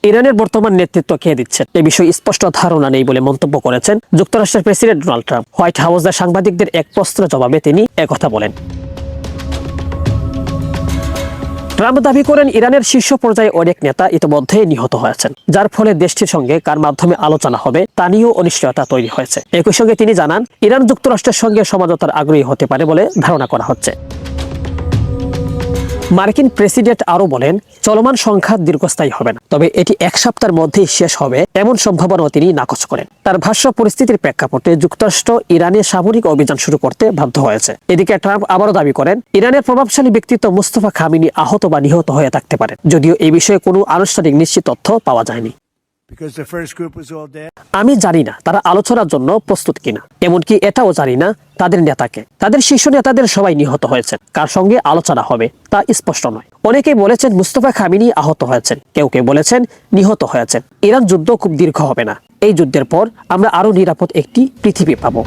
ইরানের বর্তমান নেতৃত্ব কে দিচ্ছেন এ বিষয়ে স্পষ্ট ধারণা নেই বলে মন্তব্য করেছেন যুক্তরাষ্ট্রের প্রেসিডেন্ট ডোনাল্ড ট্রাম্প। হোয়াইট হাউসে সাংবাদিকদের এক প্রশ্নের জবাবে তিনি একথা বলেন। ট্রাম্প দাবি করেন ইরানের শীর্ষ পর্যায়ে অনেক নেতা ইতিমধ্যে নিহত হয়েছেন, যার ফলে দেশটির সঙ্গে কার মাধ্যমে আলোচনা হবে তা নিয়েও অনিশ্চয়তা তৈরি হয়েছে। একই সঙ্গে তিনি জানান ইরান যুক্তরাষ্ট্রের সঙ্গে সমঝোতার আগ্রহী হতে পারে বলে ধারণা করা হচ্ছে। মার্কিন প্রেসিডেন্ট আরও বলেন চলমান সংঘাত দীর্ঘস্থায়ী হবে না, তবে এটি এক সপ্তাহের মধ্যেই শেষ হবে এমন সম্ভাবনাও তিনি নাকচ করেন। তার ভাষ্য, পরিস্থিতির প্রেক্ষাপটে যুক্তরাষ্ট্র ইরানে সামরিক অভিযান শুরু করতে বাধ্য হয়েছে। এদিকে ট্রাম্প আবারও দাবি করেন ইরানের প্রভাবশালী ব্যক্তিত্ব মুস্তাফা খামেনি আহত বা নিহত হয়ে থাকতে পারেন, যদিও এই বিষয়ে কোনো আনুষ্ঠানিক নিশ্চিত তথ্য পাওয়া যায়নি। আমি জানি না তারা আলোচনার জন্য প্রস্তুত কিনা, এমনকি এটাও জানি না তাদের নেতাকে, তাদের শীর্ষ নেতাদের সবাই নিহত হয়েছেন, কার সঙ্গে আলোচনা হবে তা স্পষ্ট নয়। অনেকেই বলেছেন মুস্তাফা খামেনি আহত হয়েছেন, কেউ কেউ বলেছেন নিহত হয়েছেন। ইরান যুদ্ধ খুব দীর্ঘ হবে না, এই যুদ্ধের পর আমরা আরো নিরাপদ একটি পৃথিবী পাবো।